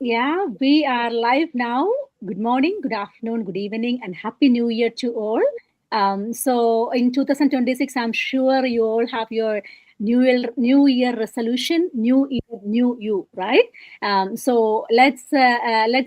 Yeah, we are live now. Good morning, good afternoon, good evening, and happy new year to all. So in 2026, I'm sure you all have your new year resolution, new year, new you, right? So let's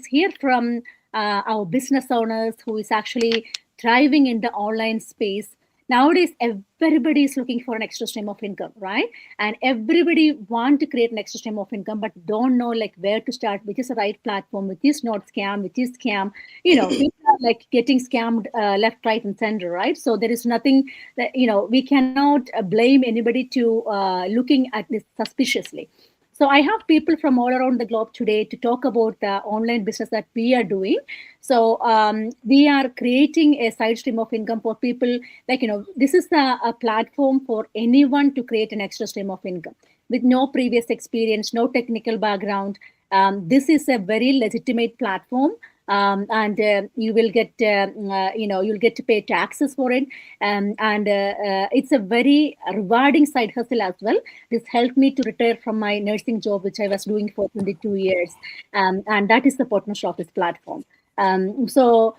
hear from our business owners who is actually thriving in the online space. Nowadays, everybody is looking for an extra stream of income, right? And everybody want to create an extra stream of income but don't know like where to start, which is the right platform, which is not scam, which is scam. People are like getting scammed left, right, and center, right? So there is nothing that we cannot blame anybody to looking at this suspiciously. So I have people from all around the globe today to talk about the online business that we are doing. So we are creating a side stream of income for people. Like this is a platform for anyone to create an extra stream of income with no previous experience, no technical background. This is a very legitimate platform. And you will get you'll get to pay taxes for it, and it's a very rewarding side hustle as well. This helped me to retire from my nursing job which I was doing for 22 years, and that is the potential of this platform. So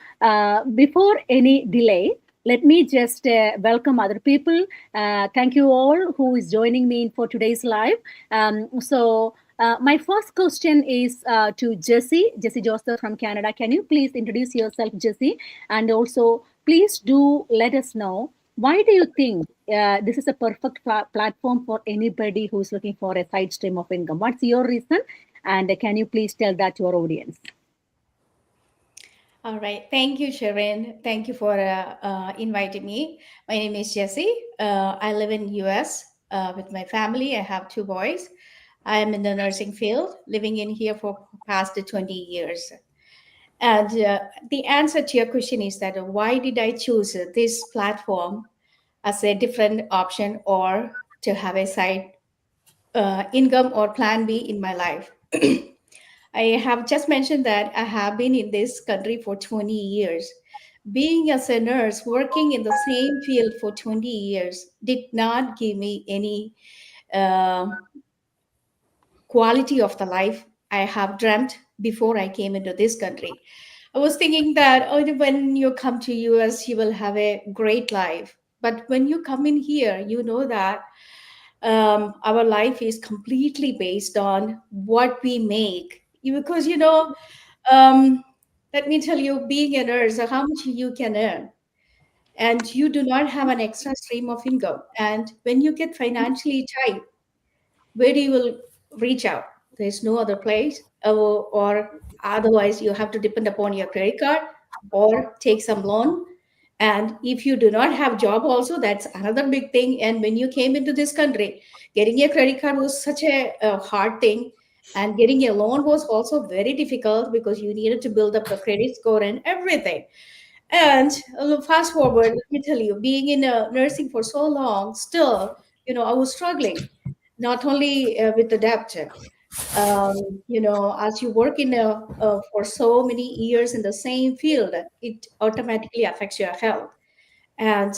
before any delay, let me just welcome other people. Thank you all who is joining me for today's live. My first question is to Jessie Joseph from Canada. Can you please introduce yourself, Jessie? And also, please do let us know, why do you think this is a perfect platform for anybody who's looking for a side stream of income? What's your reason? And can you please tell that to our audience? All right. Thank you, Sherin. Thank you for inviting me. My name is Jessie. I live in US with my family. I have two boys. I am in the nursing field, living in here for past 20 years. And the answer to your question is that why did I choose this platform as a different option or to have a side income or plan B in my life? I have just mentioned that I have been in this country for 20 years. Being as a nurse, working in the same field for 20 years did not give me any uh, quality of the life I have dreamt before I came into this country. I was thinking that when you come to US, you will have a great life. But when you come in here, you know that our life is completely based on what we make. Because, um, let me tell you, being a nurse, how much you can earn, and you do not have an extra stream of income. And when you get financially tight, where do you will reach out? There's no other place, or otherwise you have to depend upon your credit card or take some loan. And if you do not have job also, that's another big thing. And when you came into this country, getting a credit card was such a hard thing, and getting a loan was also very difficult because you needed to build up the credit score and everything. And fast forward, let me tell you, being in nursing for so long, still, I was struggling, not only with the debt. As you work for so many years in the same field, it automatically affects your health. And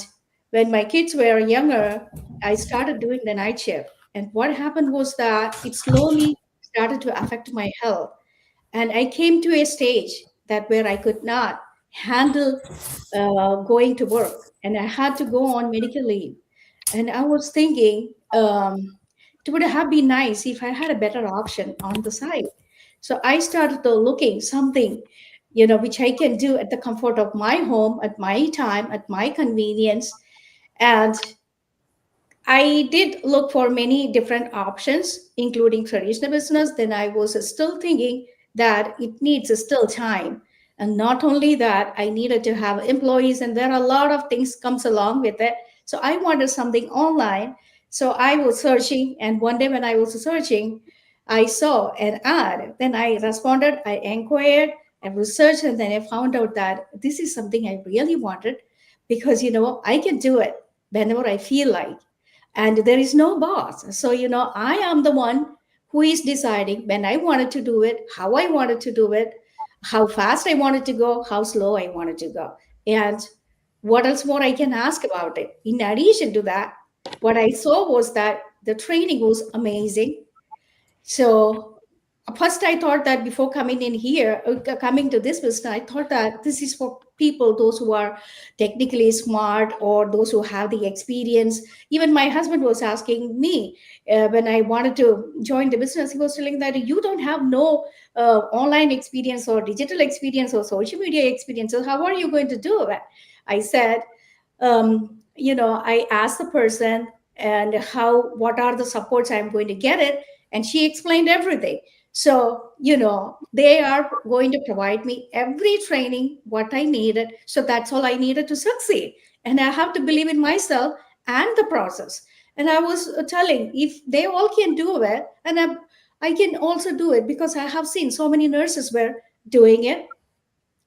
when my kids were younger, I started doing the night shift. And what happened was that it slowly started to affect my health. And I came to a stage that where I could not handle going to work, and I had to go on medical leave. And I was thinking, it would have been nice if I had a better option on the side. So I started to looking something, which I can do at the comfort of my home, at my time, at my convenience. And I did look for many different options, including traditional business. Then I was still thinking that it needs still time. And not only that, I needed to have employees, and there are a lot of things comes along with it. So I wanted something online. So I was searching, and one day when I was searching, I saw an ad. Then I responded, I inquired, I researched, and then I found out that this is something I really wanted because I can do it whenever I feel like, and there is no boss. So I am the one who is deciding when I wanted to do it, how I wanted to do it, how fast I wanted to go, how slow I wanted to go, and what else more I can ask about it. In addition to that, what I saw was that the training was amazing. So first I thought that before coming in here, coming to this business, I thought that this is for people, those who are technically smart or those who have the experience. Even my husband was asking me when I wanted to join the business, he was telling that you don't have no online experience or digital experience or social media experience, so how are you going to do it? I said, I asked the person and what are the supports I'm going to get it, and she explained everything. So, they are going to provide me every training what I needed. So that's all I needed to succeed. And I have to believe in myself and the process. And I was telling, if they all can do it, and I can also do it, because I have seen so many nurses were doing it,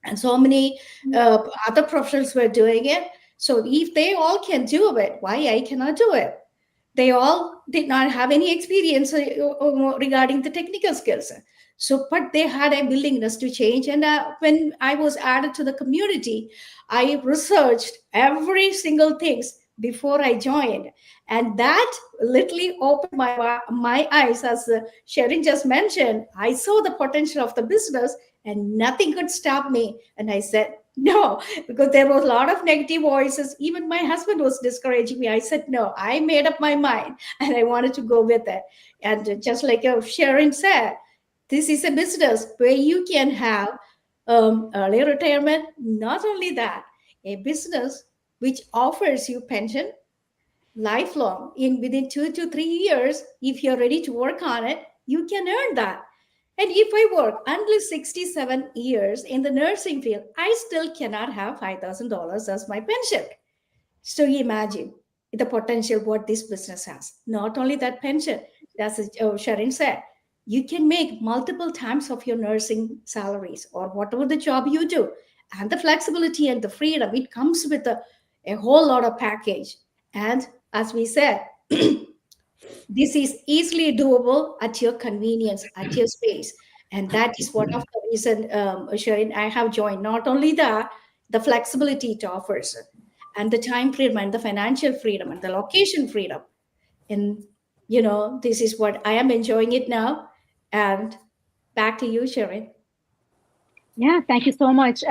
and so many other professionals were doing it. So if they all can do it, why I cannot do it? They all did not have any experience regarding the technical skills. So but they had a willingness to change. And when I was added to the community, I researched every single things before I joined, and that literally opened my eyes. As Sherin just mentioned, I saw the potential of the business, and nothing could stop me. And I said no, because there was a lot of negative voices. Even my husband was discouraging me. I said no, I made up my mind and I wanted to go with it. And just like Sharon said, this is a business where you can have early retirement. Not only that, a business which offers you pension lifelong. In within 2 to 3 years, if you're ready to work on it, you can earn that. And if I work until 67 years in the nursing field, I still cannot have $5,000 as my pension. So you imagine the potential what this business has. Not only that pension, as Sharon said, you can make multiple times of your nursing salaries or whatever the job you do. And the flexibility and the freedom, it comes with a whole lot of package. And as we said, this is easily doable at your convenience, at your space. And that is one of the reason, Sharon, I have joined. Not only that, the flexibility it offers, and the time freedom and the financial freedom and the location freedom. And, this is what I am enjoying it now. And back to you, Sharon. Yeah, thank you so much,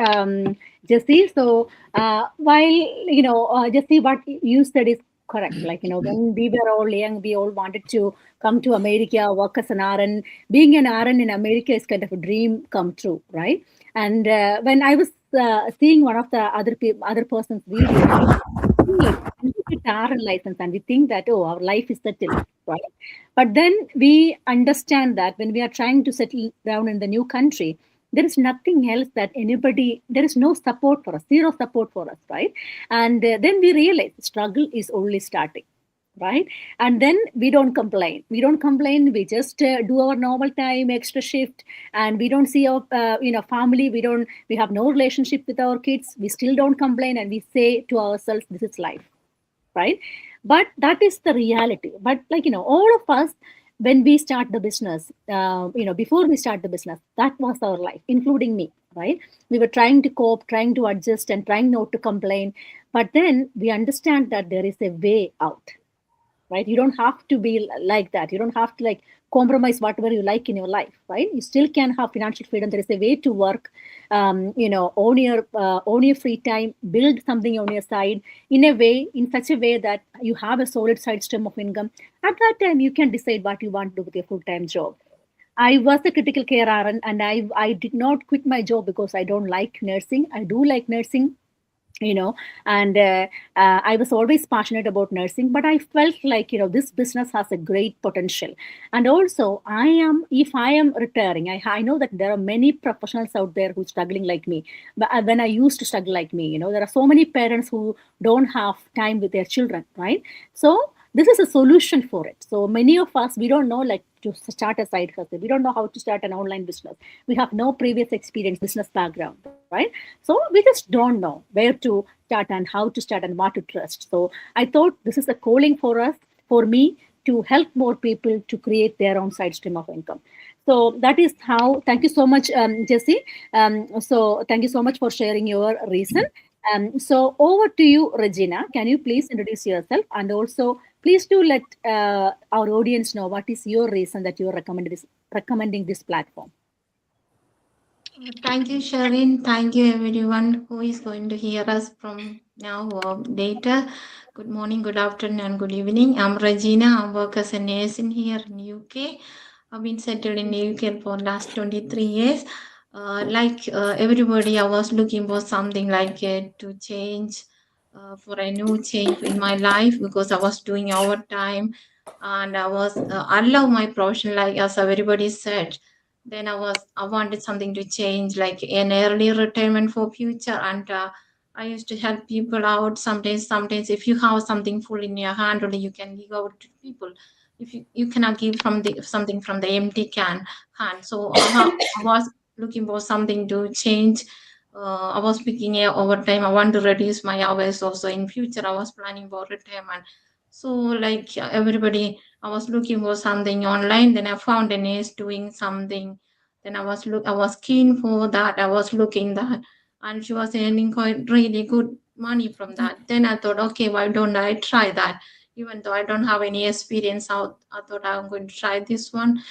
Jesse. So, while Jesse, what you said is correct. Like, when we were all young, we all wanted to come to America, work as an RN. Being an RN in America is kind of a dream come true, right? And when I was seeing one of the other person's video, we get RN license and we think that, oh, our life is settled, right? But then we understand that when we are trying to settle down in the new country, there is nothing else that anybody, there is no support for us, zero support for us, right? And then we realize struggle is only starting, right? And then we don't complain, we just do our normal time, extra shift, and we don't see our family, we have no relationship with our kids, we still don't complain, and we say to ourselves, this is life, right? But that is the reality. But all of us, when we start the business, before we start the business, that was our life, including me, right? We were trying to cope, trying to adjust, and trying not to complain. But then we understand that there is a way out, right? You don't have to be like that. You don't have to like compromise whatever you like in your life, right? You still can have financial freedom. There is a way to work, own your free time, build something on your side in such a way that you have a solid side stream of income. At that time, you can decide what you want to do with your full time job. I was a critical care RN, and I did not quit my job because I don't like nursing. I do like nursing, you know and I was always passionate about nursing, but I felt like this business has a great potential. And also, if I am retiring, I know that there are many professionals out there who struggling like me. But when I used to struggle like me, there are so many parents who don't have time with their children, right? So this is a solution for it. So many of us, we don't know like to start a side hustle, we don't know how to start an online business, we have no previous experience, business background, right? So we just don't know where to start and how to start and what to trust. So I thought this is a calling for us, for me, to help more people to create their own side stream of income. So that is how. Thank you so much, Jesse. So thank you so much for sharing your reason. So over to you, Regina. Can you please introduce yourself, and also please do let our audience know what is your reason that you recommend this recommending this platform? Thank you, Sherin. Thank you, everyone who is going to hear us from now or later. Good morning, good afternoon, and good evening. I'm Regina. I work as a nurse in here in UK. I've been settled in UK for last 23 years. Everybody, I was looking for something to change, for a new change in my life because I was doing overtime and I love my profession, like as everybody said. Then I wanted something to change, like an early retirement for future, and I used to help people out. Sometimes if you have something full in your hand, only you can give out to people. If you cannot give from the something from the empty hand. So I was looking for something to change. I was picking a overtime. I want to reduce my hours also in future. I was planning for retirement. So like everybody, I was looking for something online. Then I found a niece doing something. Then I was keen for that. I was looking that, and she was earning quite really good money from that. Then I thought, okay, why don't I try that? Even though I don't have any experience out, I thought I'm going to try this one.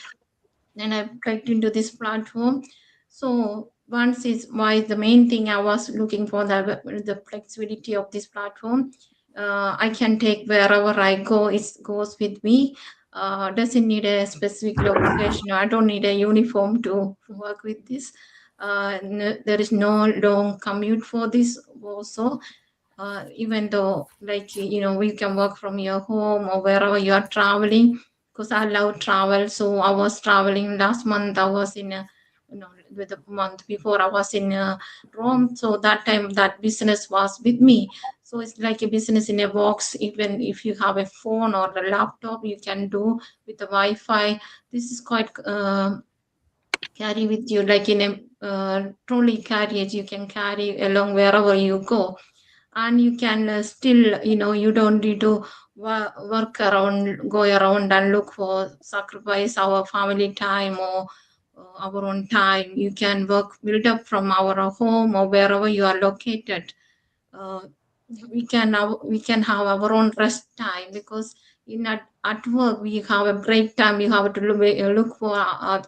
Then I clicked into this platform. So once is why the main thing I was looking for, the flexibility of this platform. I can take wherever I go. It goes with me. Doesn't need a specific location. I don't need a uniform to work with this. There is no long commute for this also. Even though we can work from your home or wherever you are traveling, because I love travel. So I was traveling last month. I was in a, with the month before I was in Rome. So that time that business was with me. So it's like a business in a box. Even if you have a phone or a laptop, you can do with the Wi-Fi. This is quite carry with you, like in a trolley carriage. You can carry along wherever you go, and you can still, you don't need to work around, go around and look for sacrifice our family time or our own time. You can work build up from our home or wherever you are located. uh, we can have our own rest time, because at work we have a break time. You have to look for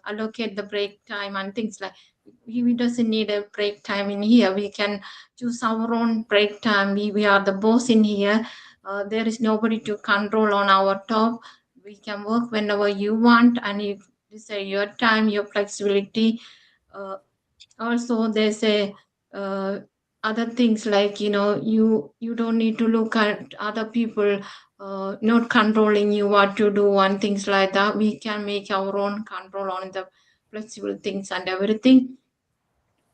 allocate the break time and things like. We doesn't need a break time in here. We can choose our own break time. We are the boss in here. There is nobody to control on our top. We can work whenever you want, and you decide your time, your flexibility. Also there's a other things, like you don't need to look at other people not controlling you what to do and things like that. We can make our own control on the flexible things and everything.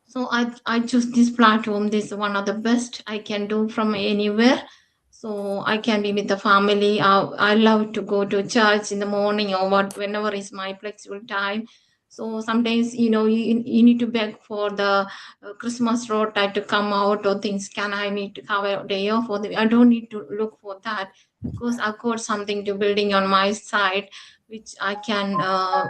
So I choose this platform. This is one of the best I can do from anywhere. So I can be with the family. I love to go to church in the morning or whenever is my flexible time. So sometimes you need to beg for the Christmas rota to come out or things. Can I need to have a day off? I don't need to look for that, because I've got something to building on my side, which I can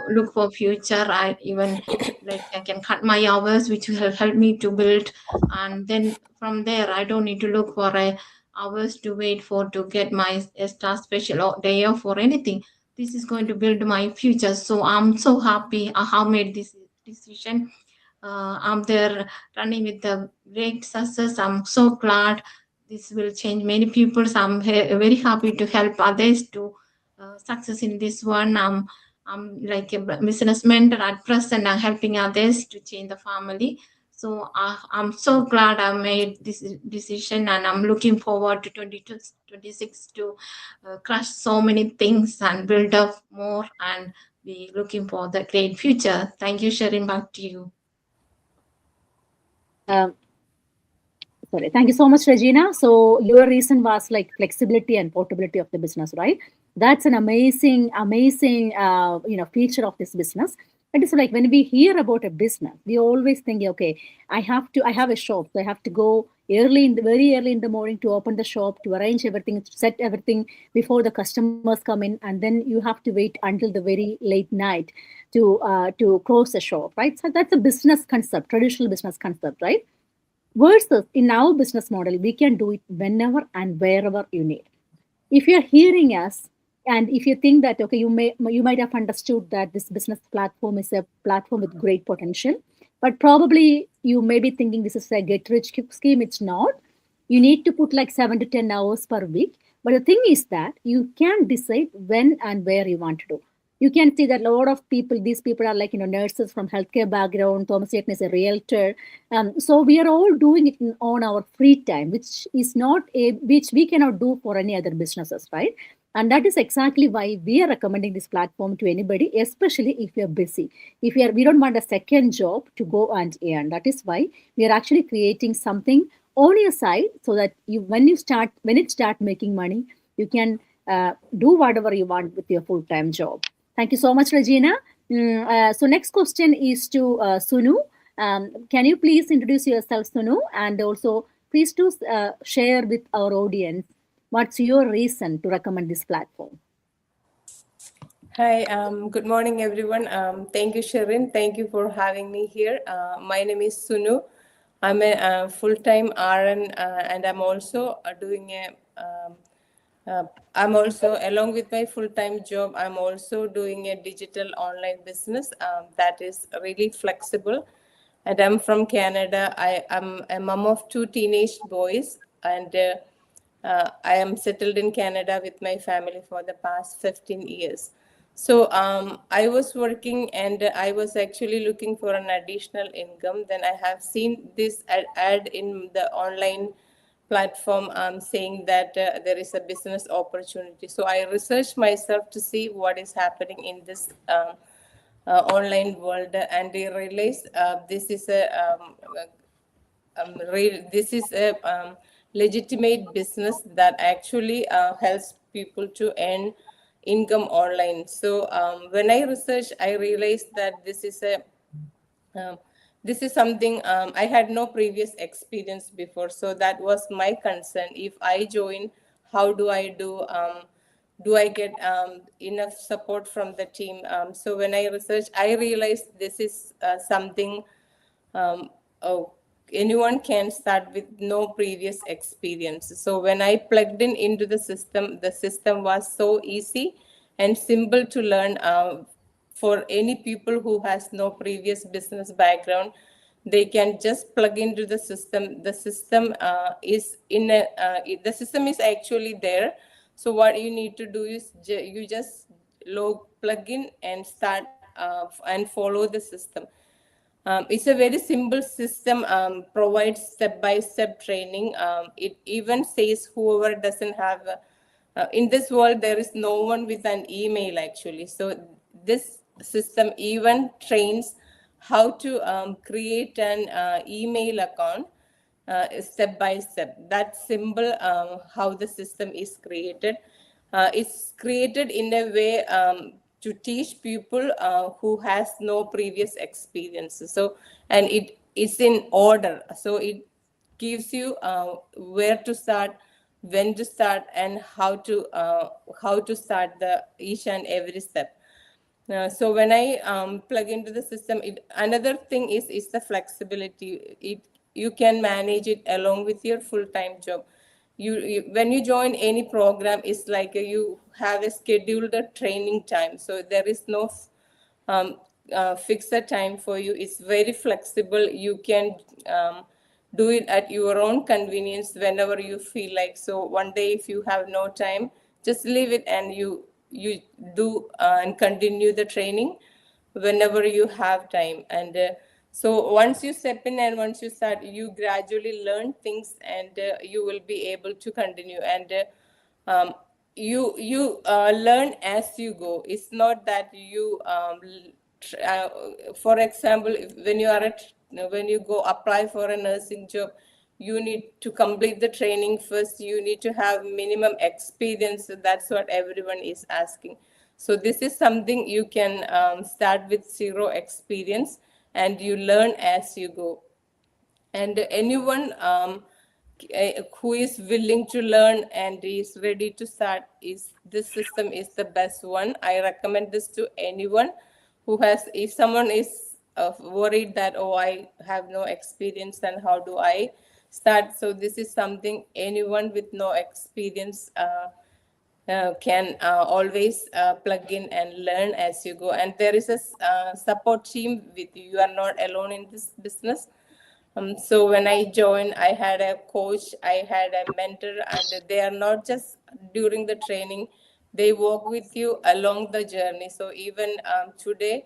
look for future. I even, like, I can cut my hours, which will help me to build. And then from there, I don't need to look for a hours to wait for to get my extra special day off or anything. This is going to build my future. So I'm so happy I have made this decision. I'm there running with the great success. I'm so glad this will change many people. So I'm very happy to help others to success in this one. I'm like a business mentor at present. I'm helping others to change the family. So I'm so glad I made this decision, and I'm looking forward to 22, 26 to crush so many things and build up more and be looking for the great future. Thank you, Sherin. Back to you. Um, Sorry. Thank you so much, Regina. So your reason was like flexibility and portability of the business, right? That's an amazing, feature of this business. It is like when we hear about a business, we always think, okay, I have a shop, so I have to go very early in the morning to open the shop, to arrange everything, to set everything before the customers come in, and then you have to wait until the very late night to close the shop, right? So that's a business concept, traditional business concept, right? Versus in our business model, we can do it whenever and wherever you need. If you're hearing us, And if you think that, okay, you might have understood that this business platform is a platform with great potential, but probably you may be thinking this is a get rich scheme. It's not. You need to put like 7 to 10 hours per week. But the thing is that you can decide when and where you want to do. You can see that a lot of people, these people are like, nurses from healthcare background. Thomas Yetton is a realtor. So we are all doing it on our free time, which we cannot do for any other businesses, right? And that is exactly why we are recommending this platform to anybody, especially if you're busy. If we don't want a second job to go and earn. That is why we are actually creating something on your side, so that when it start making money, you can do whatever you want with your full-time job. Thank you so much, Regina. So next question is to Sunu. Can you please introduce yourself, Sunu, and also please do share with our audience what's your reason to recommend this platform? Hi, good morning, everyone. Thank you, Sherin. Thank you for having me here. My name is Sunu. I'm a full-time RN, and I'm also uh, I'm also, along with my full-time job, I'm also doing a digital online business that is really flexible. And I'm from Canada. I am a mom of two teenage boys, and I am settled in Canada with my family for the past 15 years. So I was working, and I was actually looking for an additional income. Then I have seen this ad in the online platform saying that there is a business opportunity. So I researched myself to see what is happening in this online world, and I realized this is a legitimate business that actually helps people to earn income online. So when I researched, I realized that um, this is something I had no previous experience before. So that was my concern. If I join, how do I do? Do I get enough support from the team? So when I researched, I realized this is something um, oh, anyone can start with no previous experience. So when I plugged in into the system was so easy and simple to learn for any people who has no previous business background. They can just plug into the system. The system the system is actually there. So what you need to do is you just plug in and start and follow the system. It's a very simple system, provides step-by-step training. It even says whoever doesn't have, in this world, there is no one with an email actually. So this system even trains how to create an email account step by step. That's simple how the system is created. It's created in a way to teach people who has no previous experience. So, and it is in order. So it gives you where to start, when to start, and how to start the each and every step. So when I plug into the system, another thing is the flexibility. You can manage it along with your full-time job. When you join any program, it's like you have a scheduled training time. So there is no um, fixed time for you. It's very flexible. You can do it at your own convenience whenever you feel like. So one day, if you have no time, just leave it, and you do and continue the training whenever you have time. And so once you step in and once you start, you gradually learn things, and you will be able to continue. And um, you learn as you go. It's not that for example, when you are when you go apply for a nursing job, you need to complete the training first. You need to have minimum experience. That's what everyone is asking. So this is something you can start with zero experience, and you learn as you go. And anyone who is willing to learn and is ready to start, is this system is the best one. I recommend this to anyone who has, if someone is worried that, oh, I have no experience and how do I start. So this is something anyone with no experience can always plug in and learn as you go. And there is a support team with you. You are not alone in this business. So when I joined, I had a coach, I had a mentor, and they are not just during the training, they walk with you along the journey. So even today,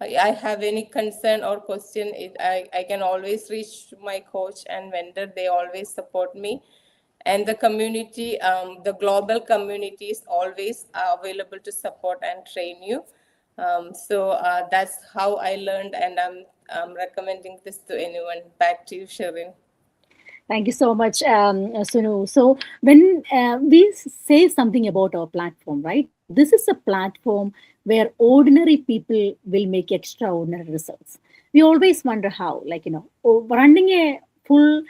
I have any concern or question, I can always reach my coach and mentor. They always support me. And the community, the global community is always available to support and train you. So that's how I learned, and I'm recommending this to anyone. Back to you, Sherin. Thank you so much, Sunu. So, when we say something about our platform, right? This is a platform where ordinary people will make extraordinary results. We always wonder how, like, running a full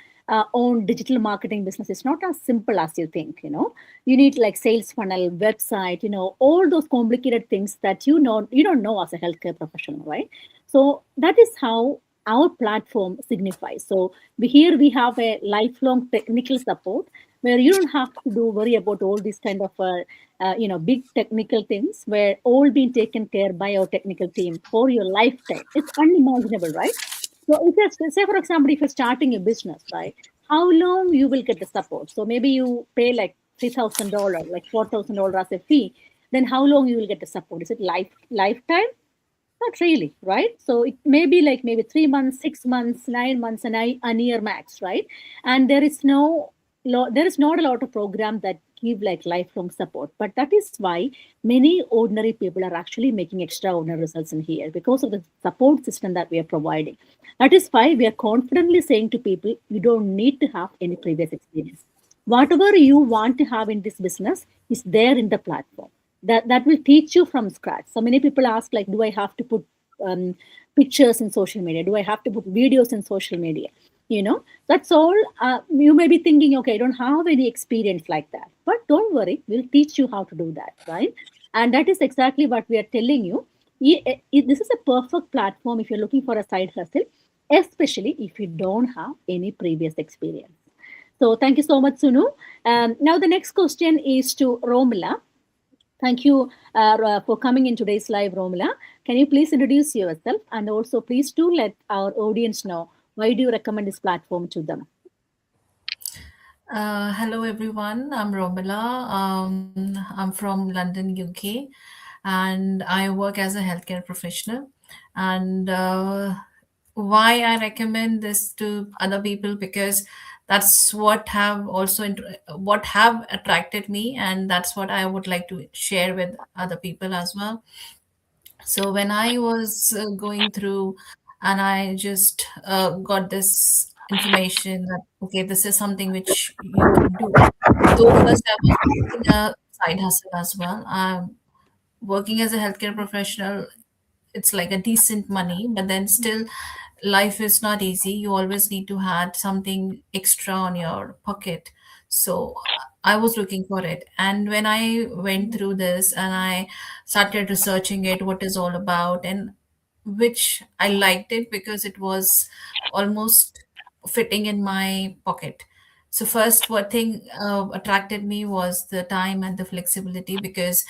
own digital marketing business is not as simple as you think. You need like sales funnel, website, all those complicated things that you don't know as a healthcare professional, right? So that is how our platform signifies. So here we have a lifelong technical support where you don't have to do worry about all these kind of big technical things, where all being taken care by our technical team for your lifetime. It's unimaginable, right? So if you say, for example, if you're starting a business, right, how long you will get the support? So maybe you pay like $3,000, like $4,000 as a fee. Then how long you will get the support? Is it lifetime? Not really, right? So it may be like maybe 3 months, 6 months, 9 months, and a year max, right? And there is not a lot of program that give like lifelong support. But that is why many ordinary people are actually making extraordinary results in here because of the support system that we are providing. That is why we are confidently saying to people, you don't need to have any previous experience. Whatever you want to have in this business is there in the platform that will teach you from scratch. So many people ask, like, do I have to put um, pictures in social media? Do I have to put videos in social media? That's all. You may be thinking, okay, I don't have any experience like that, but don't worry, we'll teach you how to do that, right? And that is exactly what we are telling you. This is a perfect platform if you're looking for a side hustle, especially if you don't have any previous experience. So thank you so much, Sunu. Now the next question is to Romila. Thank you for coming in today's live, Romila. Can you please introduce yourself, and also please do let our audience know why do you recommend this platform to them? Hello everyone, I'm Romila. I'm from London, UK, and I work as a healthcare professional. And why I recommend this to other people, because that's what have also what have attracted me, and that's what I would like to share with other people as well. So when I was going through, and I just got this information that okay, this is something which you can do. Though first I was doing a side hustle as well. Working as a healthcare professional, it's like a decent money, but then still life is not easy. You always need to have something extra on your pocket. So I was looking for it, and when I went through this and I started researching it, what is all about, and which I liked it because it was almost fitting in my pocket. So first, what thing attracted me was the time and the flexibility, because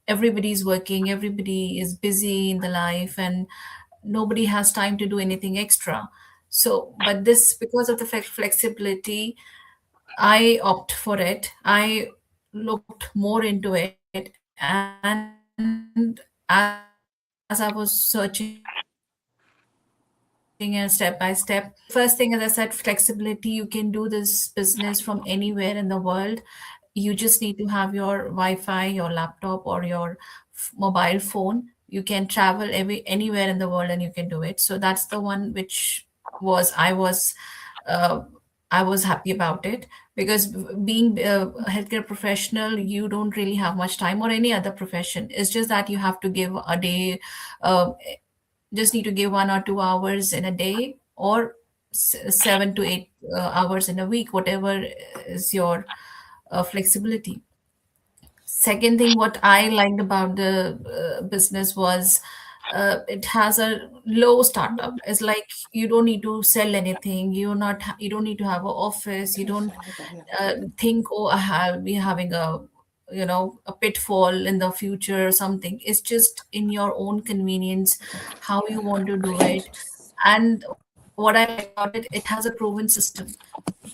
everybody's working, everybody is busy in the life, and nobody has time to do anything extra. So, but this, because of the flexibility, I opt for it. I looked more into it, and as I was searching step by step, first thing, as I said, flexibility. You can do this business from anywhere in the world. You just need to have your Wi-Fi, your laptop, or your mobile phone. You can travel anywhere in the world and you can do it. So that's the one which was uh, I was happy about it, because being a healthcare professional, you don't really have much time, or any other profession. It's just that you have to give a day, uh, just need to give 1 or 2 hours in a day, or 7 to 8 hours in a week, whatever is your flexibility. Second thing, what I liked about the business was it has a low startup. It's like you don't need to sell anything. You don't need to have an office. You don't think, oh, I'll be having a a pitfall in the future or something. It's just in your own convenience how you want to do it. And what I like about it, it has a proven system,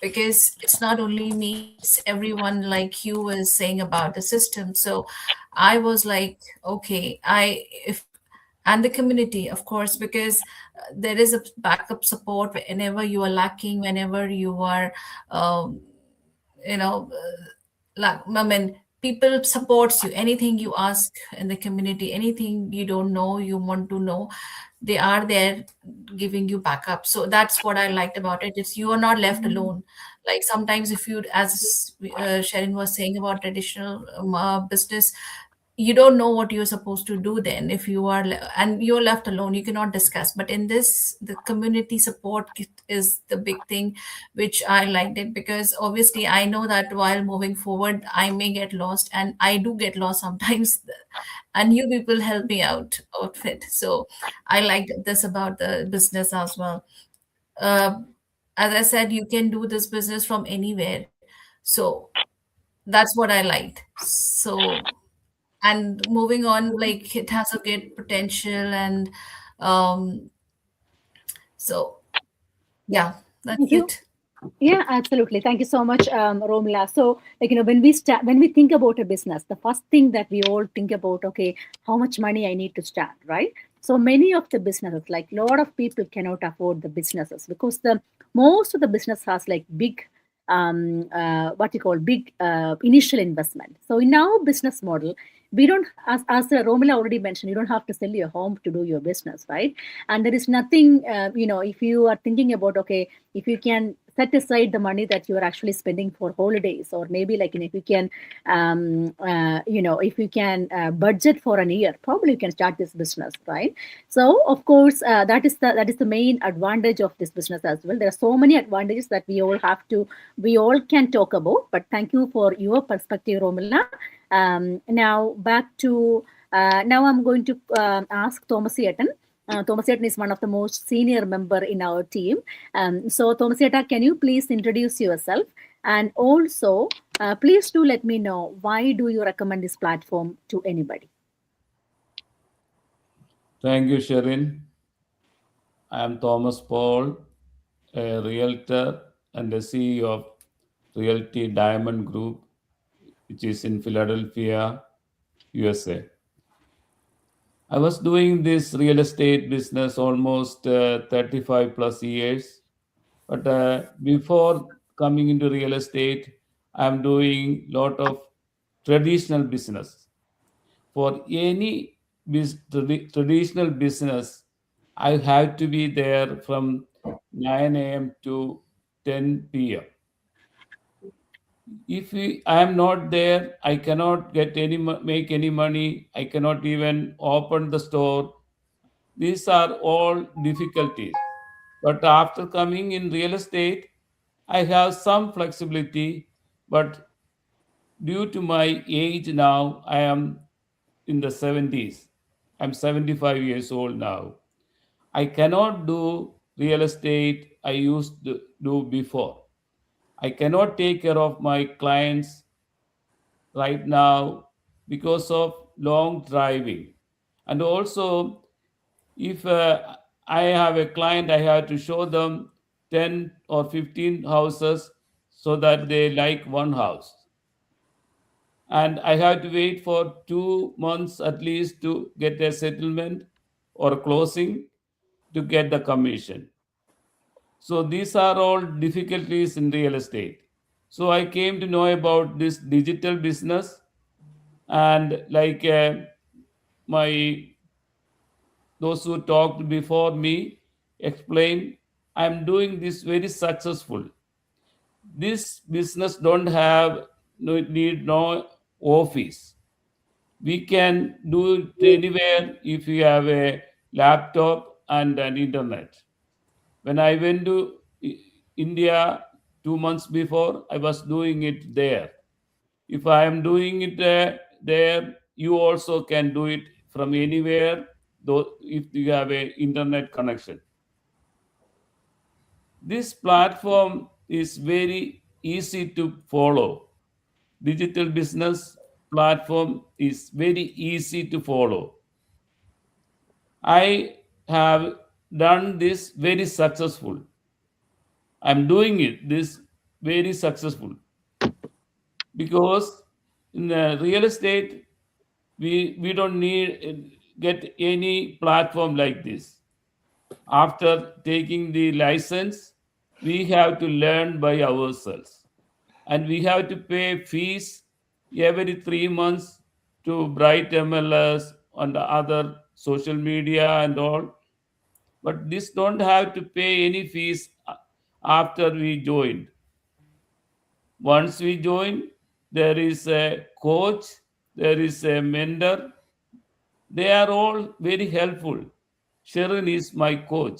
because it's not only me, it's everyone, like you was saying about the system. So I was like, okay, I if and the community, of course, because there is a backup support whenever you are lacking, whenever you are um, you know like, I mean, people supports you. Anything you ask in the community, anything you don't know, you want to know, they are there giving you backup. So that's what I liked about it. It's you are not left alone. Like sometimes, if you, as Sherin was saying about traditional business, you don't know what you're supposed to do then if you are and you're left alone, you cannot discuss. But in this, the community support is the big thing, which I liked it, because obviously I know that while moving forward I may get lost, and I do get lost sometimes, and you people help me out of it. So I liked this about the business as well. uh, as I said, you can do this business from anywhere. So that's what I liked. So, and moving on, like it has a great potential. And um so yeah, that's Thank you. it. Yeah, absolutely. Thank you so much, Romila. So, like, when we think about a business, the first thing that we all think about, okay, how much money I need to start, right? So many of the businesses, like a lot of people cannot afford the businesses because the most of the business has like big, what you call big initial investment. So in our business model, we don't, as Romila already mentioned, you don't have to sell your home to do your business, right? And there is nothing, if you are thinking about, okay, if you can set aside the money that you are actually spending for holidays, or maybe like, if you can if you can budget for an year, probably you can start this business, right? So of course, that is the main advantage of this business as well. There are so many advantages that we all can talk about, but thank you for your perspective, Romila. Now back to now I'm going to ask Thomas Yetan. Thomas Yetan is one of the most senior member in our team. So, Thomaseta, can you please introduce yourself? And also, please do let me know, why do you recommend this platform to anybody? Thank you, Sherin. I am Thomas Paul, a realtor and the CEO of Realty Diamond Group, which is in Philadelphia, USA. I was doing this real estate business almost 35 plus years. But before coming into real estate, I'm doing lot of traditional business. For any traditional business, I have to be there from 9 a.m. to 10 p.m. If I am not there, I cannot get make any money. I cannot even open the store. These are all difficulties. But after coming in real estate, I have some flexibility. But due to my age now, I am in the 70s. I'm 75 years old now. I cannot do real estate I used to do before. I cannot take care of my clients right now because of long driving. And also, if I have a client, I have to show them 10 or 15 houses so that they like one house. And I have to wait for 2 months at least to get a settlement or closing to get the commission. So these are all difficulties in real estate. So I came to know about this digital business, and like my those who talked before me explained, I'm doing this very successful. This business don't have no need no office. We can do it anywhere if you have a laptop and an internet. When I went to India 2 months before, I was doing it there. If I am doing it there, you also can do it from anywhere, though if you have a internet connection. This platform is very easy to follow. Digital business, platform is very easy to follow. I have done this very successful. I'm doing it this very successful because in the real estate we don't need get any platform like this. After taking the license, we have to learn by ourselves, and we have to pay fees every 3 months to Bright MLS and other social media and all. But this don't have to pay any fees after we joined. Once we join, there is a coach, there is a mentor. They are all very helpful. Sherin is my coach.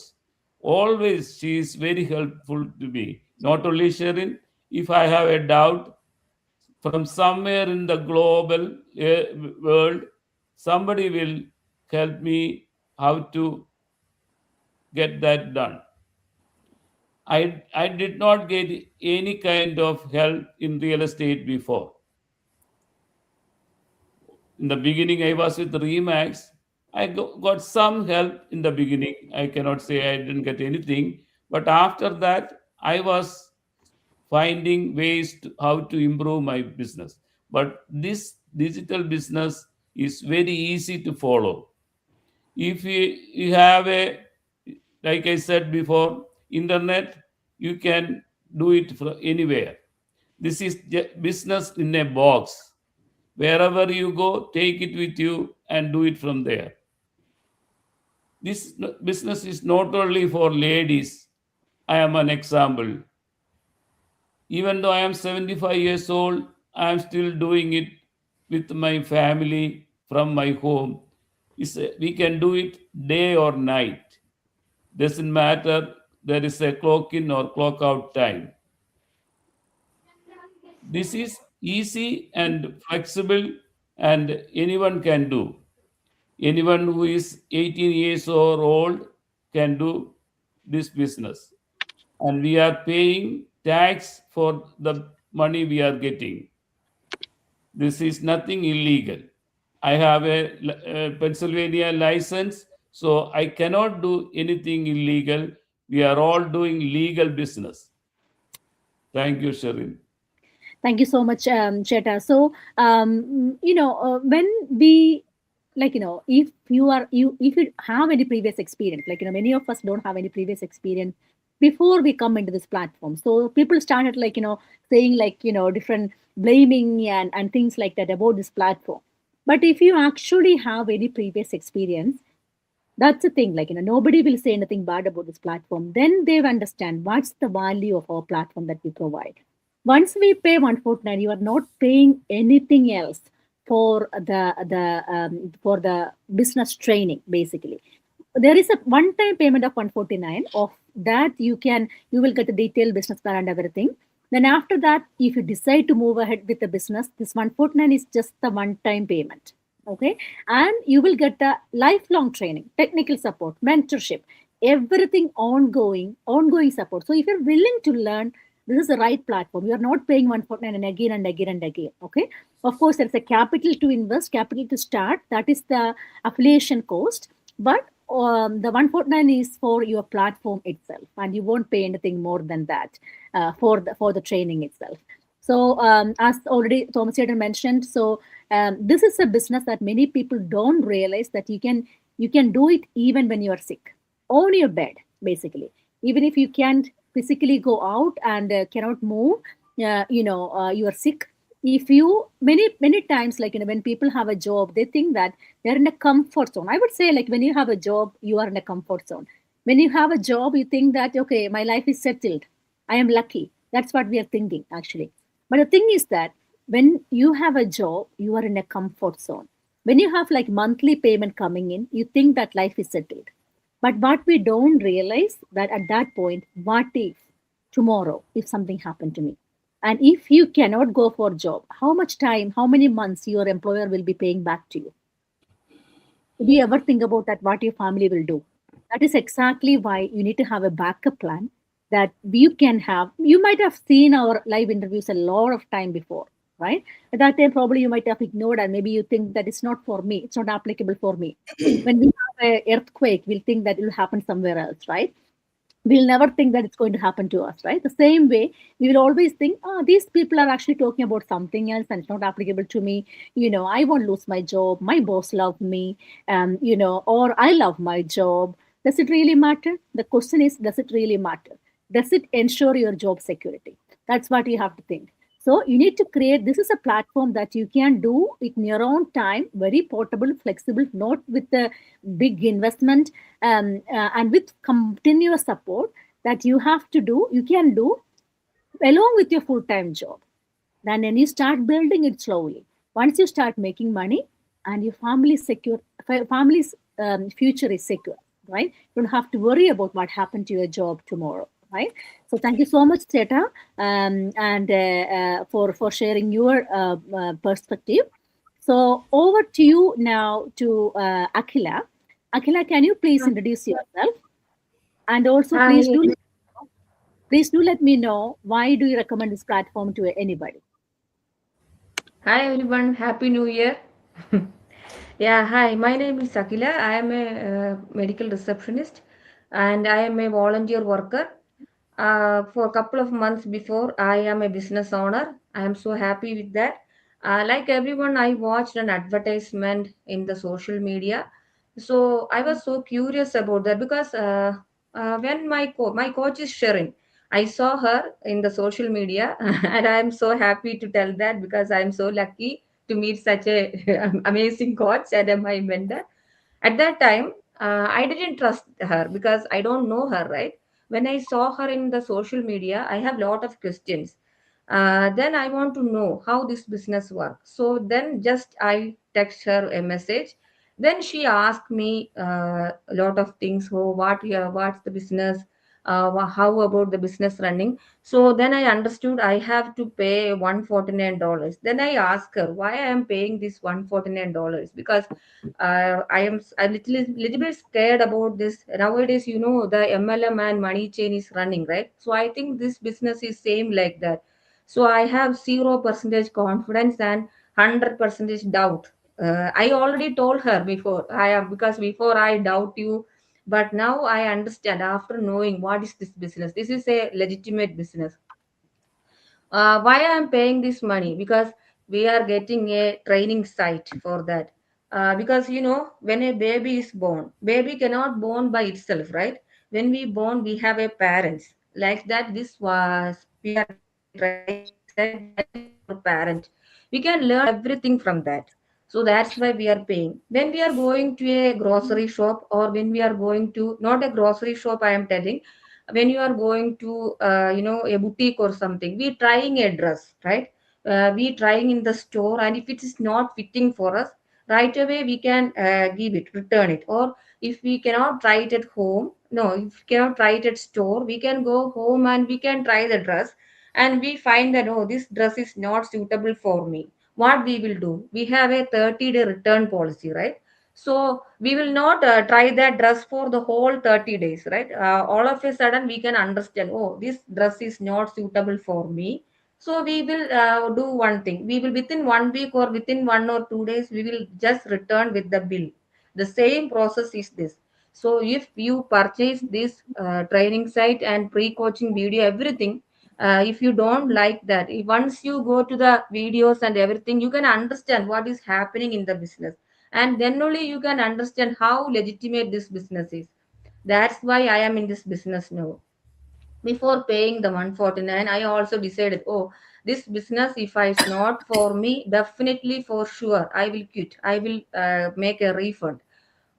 Always she is very helpful to me. Not only Sherin, if I have a doubt from somewhere in the global world, somebody will help me how to get that done. I did not get any kind of help in real estate before. In the beginning, I was with Remax. I got some help in the beginning. I cannot say I didn't get anything. But after that, I was finding ways to how to improve my business. But this digital business is very easy to follow. If you have a, like I said before, internet, you can do it from anywhere. This is business in a box. Wherever you go, take it with you and do it from there. This business is not only for ladies. I am an example. Even though I am 75 years old, I am still doing it with my family from my home. We can do it day or night. Doesn't matter. There is a clock in or clock out time. This is easy and flexible, and anyone can do. Anyone who is 18 years or old can do this business. And we are paying tax for the money we are getting. This is nothing illegal. I have a Pennsylvania license, so I cannot do anything illegal. We are all doing legal business. Thank you, Sherin. Thank you so much, Cheta. So, when we, like, if if you have any previous experience, like, many of us don't have any previous experience before we come into this platform. So people started, like, saying, like, different blaming and things like that about this platform. But if you actually have any previous experience, that's the thing, like, nobody will say anything bad about this platform. Then they understand what's the value of our platform that we provide. Once we pay 149, you are not paying anything else for the business training. Basically, there is a one-time payment of 149. Of that, you will get a detailed business plan and everything. Then after that, if you decide to move ahead with the business, this 149 is just the one-time payment. Okay, and you will get the lifelong training, technical support, mentorship, everything ongoing support. So if you're willing to learn, this is the right platform. You are not paying 149 and again and again and again. Okay, of course there's a capital to invest, capital to start. That is the affiliation cost, but the 149 is for your platform itself, and you won't pay anything more than that for the training itself. So, as already Thomas Hayden mentioned, so this is a business that many people don't realize that you can do it even when you are sick, on your bed, basically. Even if you can't physically go out and cannot move, you are sick. If you many times, like, when people have a job, they think that they're in a comfort zone. I would say, like, when you have a job, you are in a comfort zone. When you have a job, you think that, okay, my life is settled. I am lucky. That's what we are thinking, actually. But the thing is that when you have a job, you are in a comfort zone. When you have, like, monthly payment coming in, you think that life is settled. But what we don't realize that at that point, what if tomorrow, if something happened to me? And if you cannot go for a job, how much time, how many months your employer will be paying back to you? Do you ever think about that, what your family will do? That is exactly why you need to have a backup plan that you can have. You might have seen our live interviews a lot of time before, right? At that time, probably you might have ignored, and maybe you think that it's not for me, it's not applicable for me. When we have a earthquake, we'll think that it will happen somewhere else, right? We'll never think that it's going to happen to us, right? The same way, we will always think, oh, these people are actually talking about something else and it's not applicable to me. I won't lose my job. My boss loves me, or I love my job. Does it really matter? The question is, does it really matter? Does it ensure your job security? That's what you have to think. So you need to create, this is a platform that you can do in your own time, very portable, flexible, not with a big investment, and with continuous support that you have to do, you can do along with your full-time job. Then you start building it slowly. Once you start making money and your family's future is secure, right? You don't have to worry about what happened to your job tomorrow, right? So thank you so much, Teta, and for sharing your perspective. So over to you now to Akhila. Akhila, can you please introduce yourself? And also, Hi, please do let me know why do you recommend this platform to anybody. hi everyone. Happy New Year. Yeah, hi. My name is Sakila. I am a medical receptionist, and I am a volunteer worker. For a couple of months before, I am a business owner. I am so happy with that. Like everyone, I watched an advertisement in the social media, so I was so curious about that because when my coach is Sherin, I saw her in the social media, and I am so happy to tell that because I am so lucky to meet such a amazing coach and my mentor. At that time, I didn't trust her because I don't know her, right? When I saw her in the social media, I have lot of questions. Then I want to know how this business works. So then just I text her a message. Then she asked me a lot of things. Oh, what's the business? How about the business running? So then I understood I have to pay $149. Then I asked her why I am paying this $149 because I am a little bit scared about this nowadays. The MLM and money chain is running, right? So I think this business is same like that. So I have 0% confidence and 100% doubt. I already told her before. I am because before I doubt you, but now I understand after knowing what is this business. This is a legitimate business. Why I am paying this money? Because we are getting a training site for that. Because when a baby is born, baby cannot born by itself, right? When we born, we have a parents. Like that, this was we are getting a training site. That is our parent. We can learn everything from that. So that's why we are paying. When we are going to a grocery shop, or when we are going to not a grocery shop, I am telling, when you are going to a boutique or something, we trying a dress, right? We trying in the store, and if it is not fitting for us, right away we can give it, return it. Or if we cannot try it at home, no, if we cannot try it at store, we can go home and we can try the dress, and we find that, oh, this dress is not suitable for me. What we will do, we have a 30-day return policy, right? So we will not try that dress for the whole 30 days, right? All of a sudden we can understand, oh, this dress is not suitable for me. So we will do one thing. We will within 1 week or within 1 or 2 days, we will just return with the bill. The same process is this. So if you purchase this training site and pre-coaching video, everything, if you don't like that, once you go to the videos and everything, you can understand what is happening in the business, and then only you can understand how legitimate this business is. That's why I am in this business now. Before paying the 149, I also decided, oh, this business, if it's not for me, definitely for sure I will quit. I will make a refund.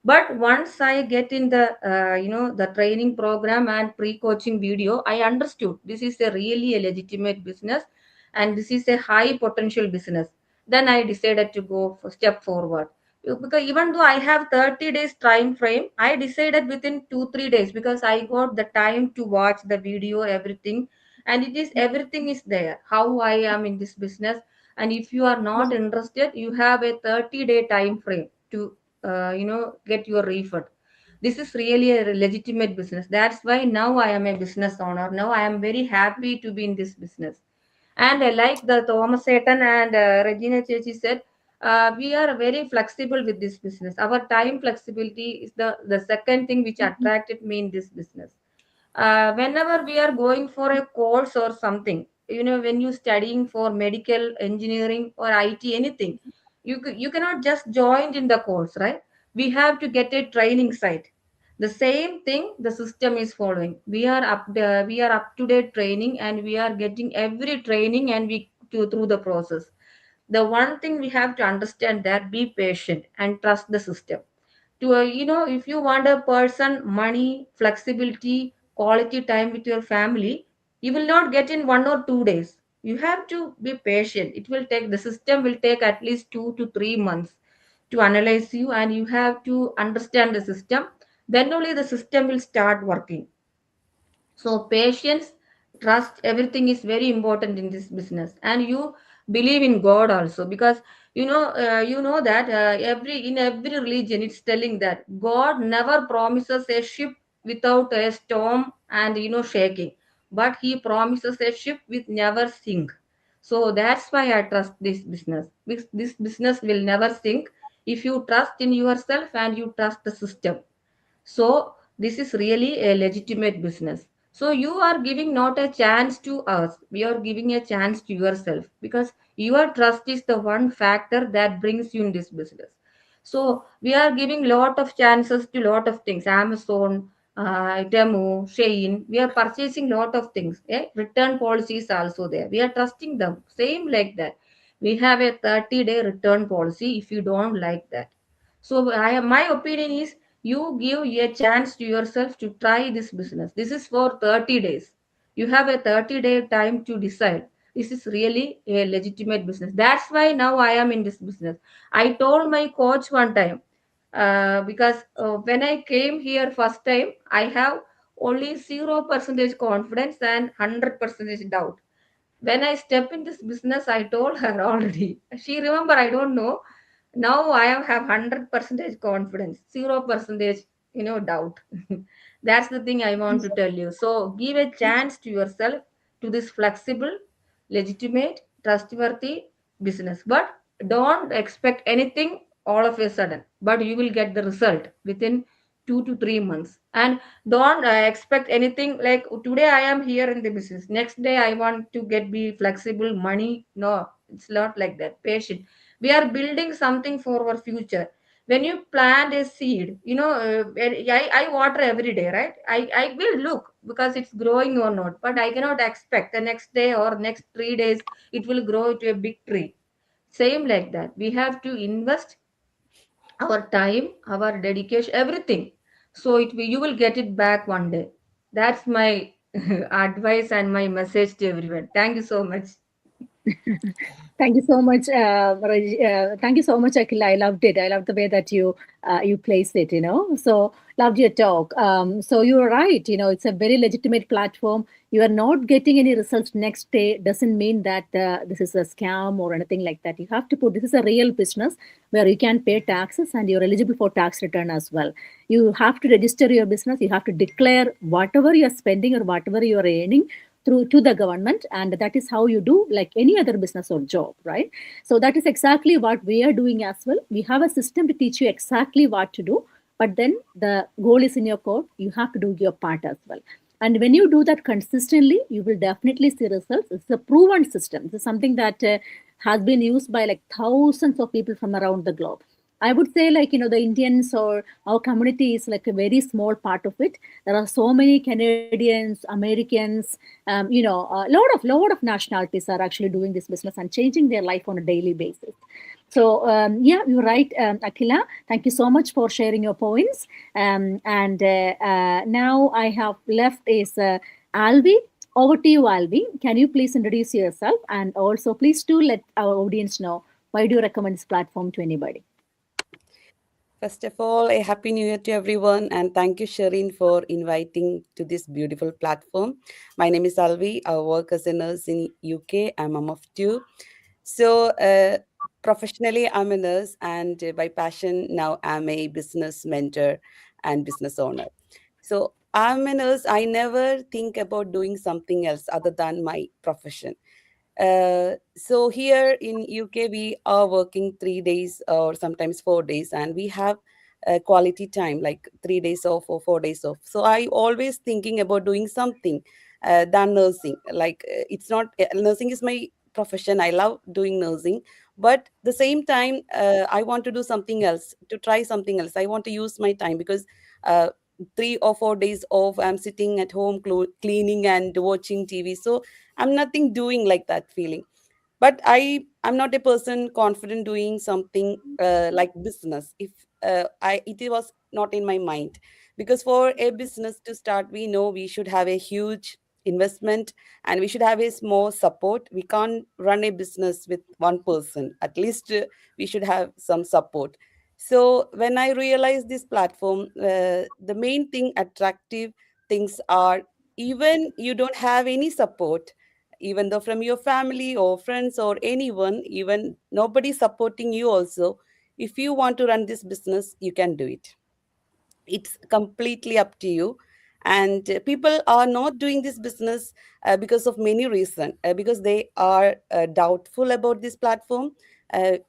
But once I get in the the training program and pre-coaching video, I understood this is a really a legitimate business, and this is a high potential business. Then I decided to go for step forward. Because even though I have 30 days time frame, I decided within 2 3 days, because I got the time to watch the video, everything. And it is everything is there how I am in this business. And if you are not interested, you have a 30-day time frame to get your refund. This is really a legitimate business. That's why now I am a business owner. Now I am very happy to be in this business. And like the Thomas Satan and Regina Chechi said, we are very flexible with this business. Our time flexibility is the second thing which attracted me in this business. Whenever we are going for a course or something, when you studying for medical engineering or IT anything, you cannot just join in the course, right? We have to get a training site. The same thing the system is following. We are up to date training, and we are getting every training, and we to through the process. The one thing we have to understand, that be patient and trust the system. If you want a person, money, flexibility, quality time with your family, you will not get in 1 or 2 days. You have to be patient. The system will take at least 2 to 3 months to analyze you, and you have to understand the system. Then only the system will start working. So patience, trust, everything is very important in this business. And you believe in God also, because you know that every religion it's telling that God never promises a ship without a storm and shaking, but he promises a ship with never sink. So that's why I trust this business. This business will never sink if you trust in yourself and you trust the system. So this is really a legitimate business. So you are giving not a chance to us, we are giving a chance to yourself, because your trust is the one factor that brings you in this business. So we are giving lot of chances to lot of things. Amazon, Temu, Shein, we are purchasing lot of things. Return policy is also there. We are trusting them. Same like that. We have a 30-day return policy if you don't like that. So my opinion is, you give a chance to yourself to try this business. This is for 30 days. You have a 30-day time to decide. This is really a legitimate business. That's why now I am in this business. I told my coach one time, because when I came here first time, I have only 0% confidence and 100% doubt. When I step in this business, I told her already. She remember, I don't know. Now I have 100% confidence, 0% doubt. That's the thing I want to tell you. So give a chance to yourself, to this flexible, legitimate, trustworthy business. But don't expect anything all of a sudden. But you will get the result within 2 to 3 months. And don't expect anything like today I am here in the business. Next day I want to get be flexible money. No, it's not like that. Patient. We are building something for our future. When you plant a seed, I water every day, right? I will look because it's growing or not, but I cannot expect the next day or next 3 days it will grow to a big tree. Same like that. We have to invest our time, our dedication, everything. So you will get it back one day. That's my advice and my message to everyone. Thank you so much. Thank you so much, thank you so much, Akila. I loved it. I loved the way that you placed it. So loved your talk. So you were right. It's a very legitimate platform. You are not getting any results next day. Doesn't mean that this is a scam or anything like that. You have to put this is a real business where you can pay taxes and you're eligible for tax return as well. You have to register your business. You have to declare whatever you are spending or whatever you are earning through to the government, and that is how you do like any other business or job, right? So that is exactly what we are doing as well. We have a system to teach you exactly what to do, but then the goal is in your court. You have to do your part as well. And when you do that consistently, you will definitely see results. It's a proven system. This is something that has been used by like thousands of people from around the globe. I would say, like, the Indians or our community is like a very small part of it. There are so many Canadians, Americans, a lot of nationalities are actually doing this business and changing their life on a daily basis. So, yeah, you're right, Akila. Thank you so much for sharing your points. And now I have left is Alvi. Over to you, Alvi. Can you please introduce yourself? And also, please do let our audience know why do you recommend this platform to anybody? First of all, a happy new year to everyone, and thank you, Sherin, for inviting to this beautiful platform. My name is Alvi. I work as a nurse in UK. I'm a mom of two. So, professionally, I'm a nurse, and by passion, now I'm a business mentor and business owner. So, I'm a nurse. I never think about doing something else other than my profession. So here in UK, we are working 3 days or sometimes 4 days, and we have quality time like 3 days off or 4 days off. So I always thinking about doing something than nursing. Like it's not nursing is my profession. I love doing nursing, but the same time I want to do something else, to try something else. I want to use my time because. 3 or 4 days off, I'm sitting at home cleaning and watching TV. So I'm nothing doing like that feeling. But I'm not a person confident doing something like business if I it was not in my mind, because for a business to start, we know we should have a huge investment and we should have a small support. We can't run a business with one person. At least we should have some support. So when I realized this platform, the main thing attractive things are, even you don't have any support, even though from your family or friends or anyone, even nobody supporting you also, if you want to run this business, you can do it. It's completely up to you. And people are not doing this business because of many reasons, because they are doubtful about this platform,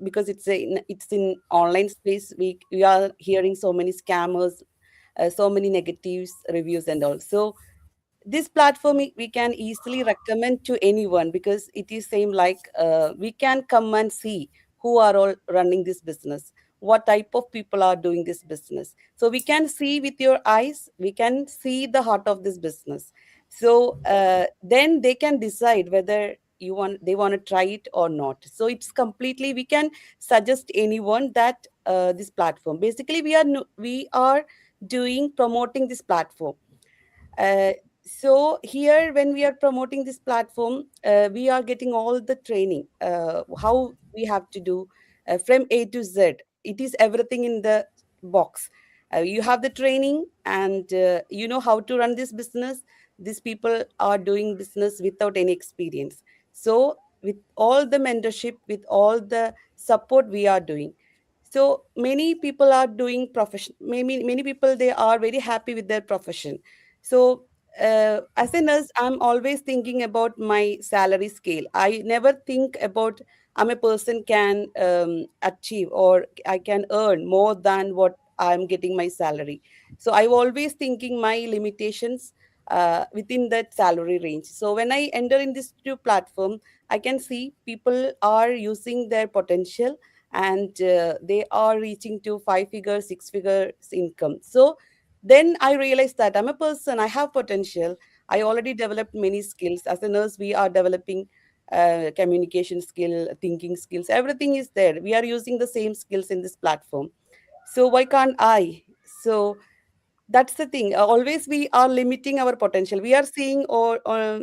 because it's in online space. We are hearing so many scammers, so many negatives reviews and all. So this platform we can easily recommend to anyone, because it is same like we can come and see who are all running this business, what type of people are doing this business. So we can see with your eyes, we can see the heart of this business. So then they can decide whether they want to try it or not. So it's completely, we can suggest anyone that this platform, basically we are doing promoting this platform. uh, so here when we are promoting this platform, we are getting all the training, how we have to do from A to Z. It is everything in the box. You have the training, and you know how to run this business. These people are doing business without any experience. So with all the mentorship, with all the support we are doing, so many people are doing profession, many people, they are very happy with their profession. So as a nurse, I'm always thinking about my salary scale. I never think about I'm a person can achieve or I can earn more than what I'm getting my salary. So I'm always thinking my limitations within that salary range. So when I enter in this new platform, I can see people are using their potential, and they are reaching to 5 figure 6 figures income. So then I realized that I'm a person, I have potential. I already developed many skills. As a nurse, we are developing communication skill, thinking skills, everything is there. We are using the same skills in this platform. So why can't I? So that's the thing. Always we are limiting our potential. We are seeing, or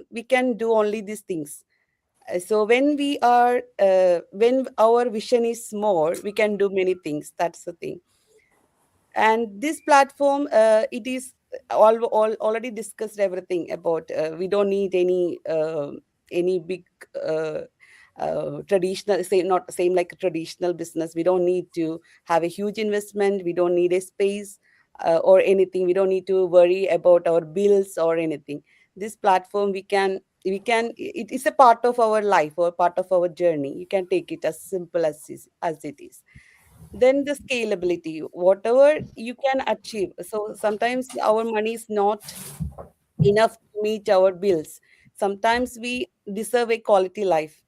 we can do only these things. So when our vision is small, we can do many things. That's the thing. And this platform, it is already discussed everything about. We don't need any big traditional, say not same like a traditional business. We don't need to have a huge investment. We don't need a space or anything. We don't need to worry about our bills or anything. This platform, we can it is a part of our life or part of our journey. You can take it as simple as it is. Then the scalability, whatever you can achieve. So sometimes our money is not enough to meet our bills. Sometimes we deserve a quality life.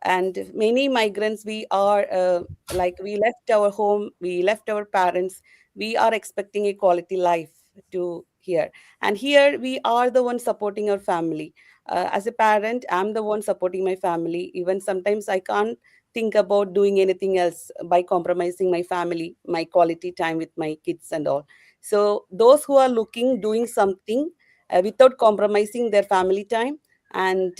And many migrants, we are like, we left our home, we left our parents, we are expecting a quality life to here. And here we are the one supporting our family. As a parent, I'm the one supporting my family. Even sometimes I can't think about doing anything else by compromising my family, my quality time with my kids and all. So those who are looking doing something without compromising their family time, and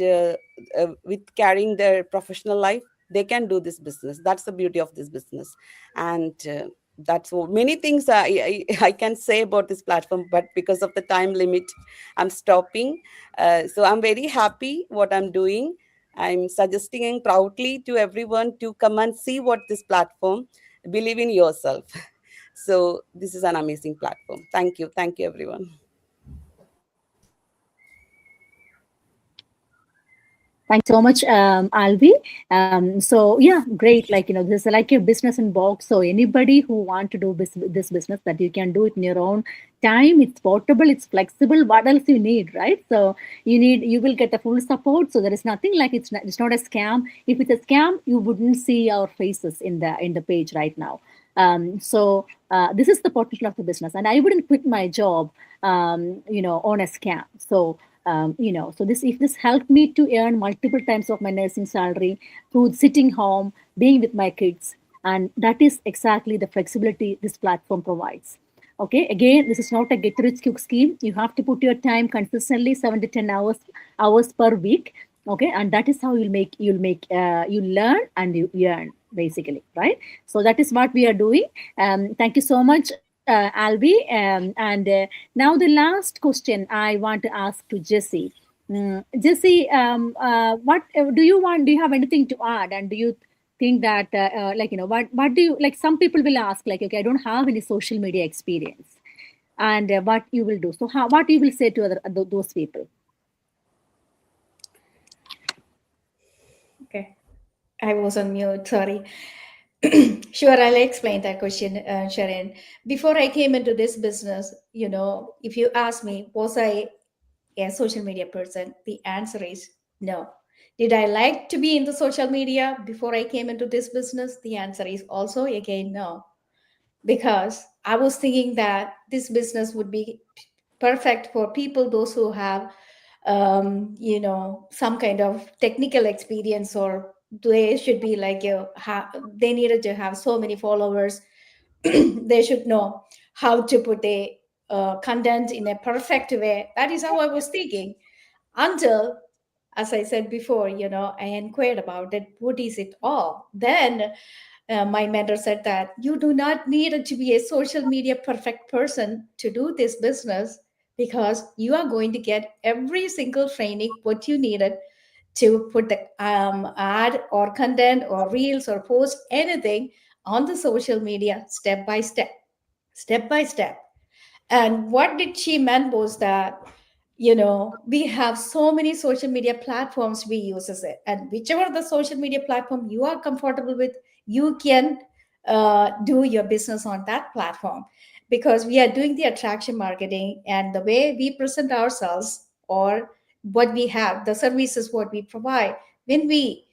with carrying their professional life, they can do this business. That's the beauty of this business. And that's all. Many things I can say about this platform, but because of the time limit, I'm stopping. So I'm very happy what I'm doing. I'm suggesting proudly to everyone to come and see what this platform. Believe in yourself. So this is an amazing platform. Thank you everyone. Thanks so much, Alvi. So yeah, great. Like, this is like a business in box. So anybody who want to do this business, that you can do it in your own time. It's portable. It's flexible. What else you need, right? So you will get the full support. So there is nothing like it's not a scam. If it's a scam, you wouldn't see our faces in the page right now. So this is the potential of the business, and I wouldn't quit my job, on a scam. So this if this helped me to earn multiple times of my nursing salary through sitting home, being with my kids, and that is exactly the flexibility this platform provides. Okay, again, this is not a get rich quick scheme. You have to put your time consistently, 7 to 10 hours per week. Okay, and that is how you learn and you earn, basically, right? So that is what we are doing. Thank you so much, Alvi. And now the last question I want to ask to Jesse. Jesse, what do you want? Do you have anything to add? And do you think that, what do you like? Some people will ask, like, okay, I don't have any social media experience, and what you will do? So, what you will say to those people? Okay, I was on mute. Sorry. Sure, I'll explain that question, Sherin. Before I came into this business, if you ask me, was I a social media person? The answer is no. Did I like to be in the social media before I came into this business? The answer is also again no, because I was thinking that this business would be perfect for people, those who have, some kind of technical experience, or they should be like, they needed to have so many followers. They should know how to put the content in a perfect way. That is how I was thinking, until, as I said before, I inquired about it. What is it all? Then my mentor said that you do not need to be a social media perfect person to do this business, because you are going to get every single training what you needed to put the ad or content or reels or post anything on the social media, step by step, step by step. And what did she meant was that, we have so many social media platforms we use as it, and whichever the social media platform you are comfortable with, you can do your business on that platform, because we are doing the attraction marketing, and the way we present ourselves, or what we have, the services what we provide, when we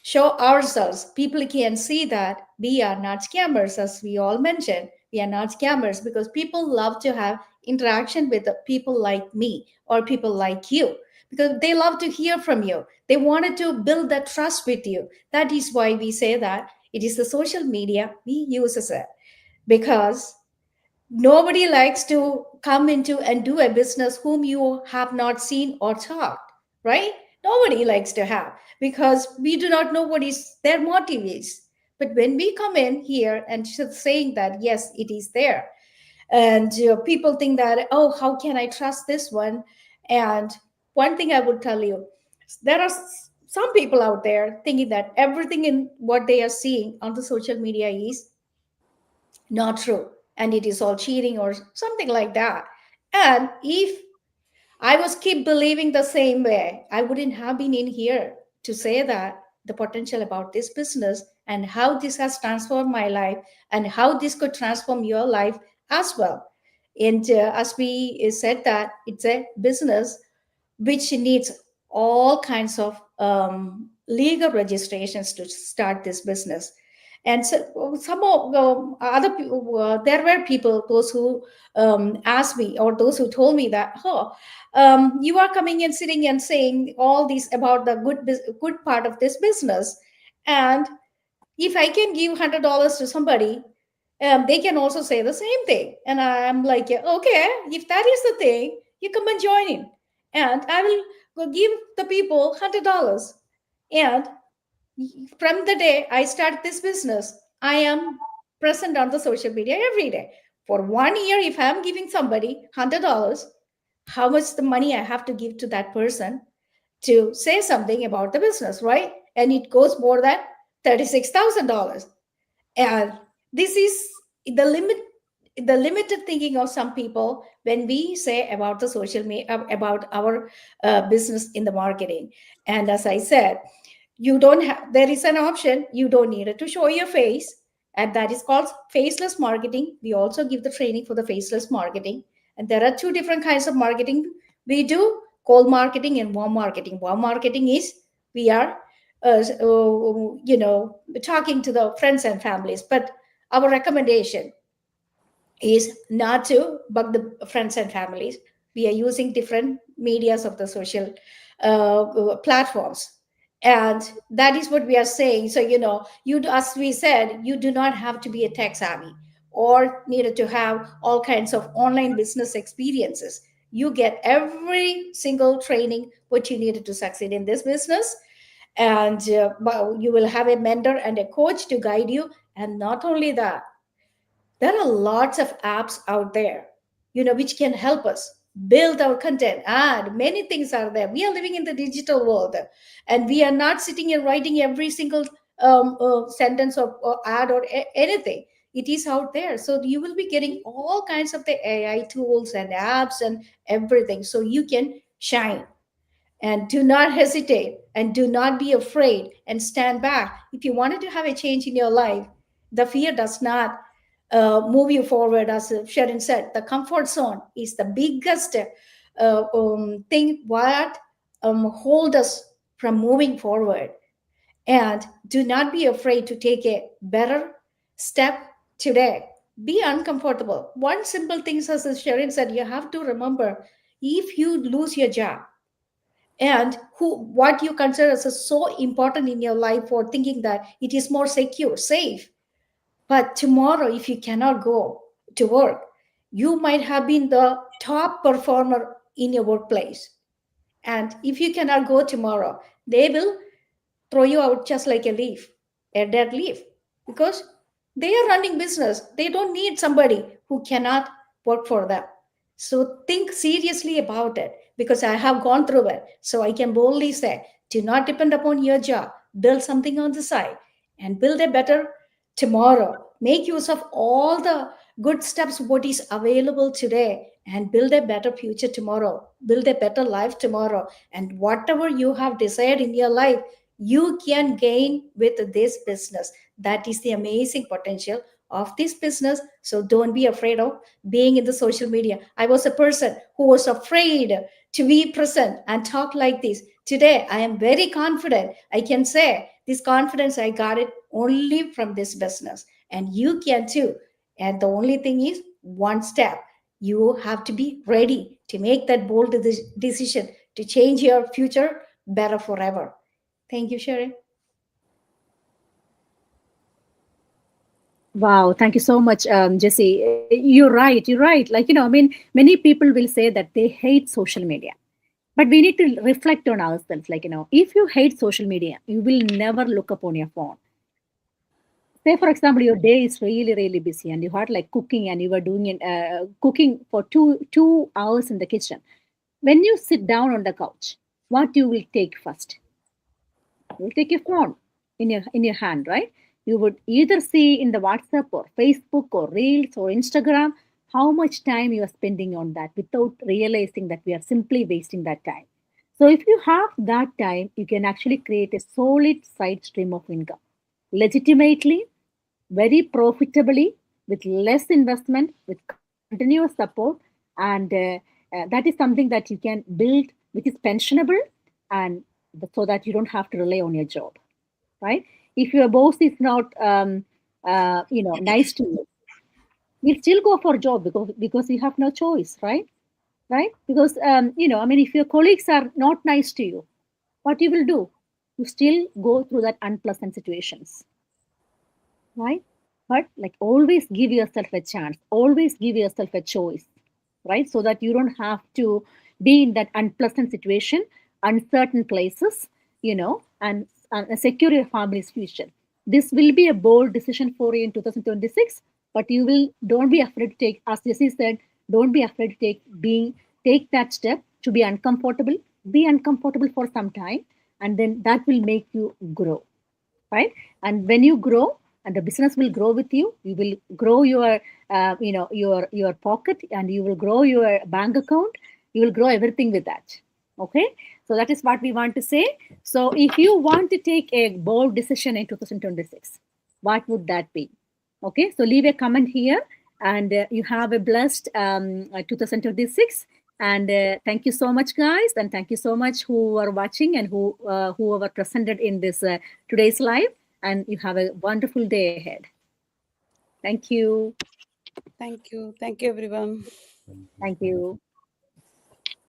show ourselves, people can see that we are not scammers. As we all mentioned, we are not scammers, because people love to have interaction with the people like me or people like you, because they love to hear from you. They wanted to build that trust with you. That is why we say that it is the social media we use as it, because nobody likes to come into and do a business whom you have not seen or talked, right? Nobody likes to have, because we do not know what is their motive is. But when we come in here and saying that yes, it is there, and people think that, oh, how can I trust this one? And one thing I would tell you, there are some people out there thinking that everything in what they are seeing on the social media is not true, and it is all cheating or something like that. And if I was keep believing the same way, I wouldn't have been in here to say that the potential about this business and how this has transformed my life, and how this could transform your life as well. And as we said that it's a business which needs all kinds of legal registrations to start this business. And so some of other people, there were people, those who asked me, or those who told me that, oh, you are coming and sitting and saying all these about the good part of this business, and if I can give $100 to somebody, they can also say the same thing. And I'm like, yeah, okay, if that is the thing, you come and join in, and I will go give the people $100. And from the day I start this business, I am present on the social media every day. For 1 year, if I'm giving somebody $100, how much the money I have to give to that person to say something about the business, right? And it goes more than $36,000. And this is the limit. the limited thinking of some people when we say about the social media, about our business in the marketing. And as I said, you don't have, there is an option, you don't need it to show your face, and that is called faceless marketing. We also give the training for the faceless marketing. And there are two different kinds of marketing we do: cold marketing and warm marketing. Warm marketing is we are talking to the friends and families, but our recommendation is not to bug the friends and families. We are using different medias of the social platforms, and that is what we are saying. So you, as we said, you do not have to be a tech savvy or needed to have all kinds of online business experiences. You get every single training what you needed to succeed in this business, and you will have a mentor and a coach to guide you. And not only that, there are lots of apps out there, which can help us build our content, and many things are there. We are living in the digital world, and we are not sitting and writing every single sentence or ad or anything. It is out there, so you will be getting all kinds of the AI tools and apps and everything, so you can shine. And do not hesitate and do not be afraid and stand back. If you wanted to have a change in your life, the fear does not move you forward. As Sherin said, the comfort zone is the biggest thing what hold us from moving forward. And do not be afraid to take a better step today. Be uncomfortable. One simple thing, as Sherin said, you have to remember, if you lose your job, and what you consider as so important in your life, for thinking that it is more secure, safe, but tomorrow if you cannot go to work, you might have been the top performer in your workplace, and if you cannot go tomorrow, they will throw you out just like a leaf, a dead leaf, because they are running business. They don't need somebody who cannot work for them. So think seriously about it, because I have gone through it. So I can boldly say, do not depend upon your job. Build something on the side and build a better tomorrow. Make use of all the good steps what is available today, and build a better future tomorrow. Build a better life tomorrow. And whatever you have desired in your life, you can gain with this business. That is the amazing potential of this business. So don't be afraid of being in the social media. I was a person who was afraid to be present and talk like this. Today I am very confident. I can say this confidence I got it only from this business, and you can too. And the only thing is one step. You have to be ready to make that bold decision to change your future better forever. Thank you, Sherin. Wow, thank you so much, Jesse. You're right. You're right. Like, many people will say that they hate social media. But we need to reflect on ourselves. Like, if you hate social media, you will never look up on your phone. Say, for example, your day is really, really busy and you had like cooking and you were doing cooking for two hours in the kitchen. When you sit down on the couch, what you will take first? You will take your phone in your hand, right? You would either see in the WhatsApp or Facebook or Reels or Instagram how much time you are spending on that without realizing that we are simply wasting that time. So if you have that time, you can actually create a solid side stream of income legitimately, very profitably, with less investment, with continuous support, and that is something that you can build, which is pensionable, and so that you don't have to rely on your job, right? If your boss is not, nice to you, you'll still go for a job because you have no choice, right? Right? Because if your colleagues are not nice to you, what you will do? You still go through that unpleasant situations, right? But like always give yourself a chance, always give yourself a choice, right? So that you don't have to be in that unpleasant situation, uncertain places, and secure your family's future. This will be a bold decision for you in 2026, but you will don't be afraid to take, as Jesse said, don't be afraid to take that step to be uncomfortable. Be uncomfortable for some time, and then that will make you grow, right? And when you grow and the business will grow with you. You will grow your your pocket, and you will grow your bank account. You will grow everything with that. Okay, so that is what we want to say. So if you want to take a bold decision in 2026, what would that be? Okay, so leave a comment here, and you have a blessed 2026. And thank you so much, guys, and thank you so much who are watching and who are presented in this today's live. And you have a wonderful day ahead. Thank you. Thank you. Thank you, everyone. Thank you.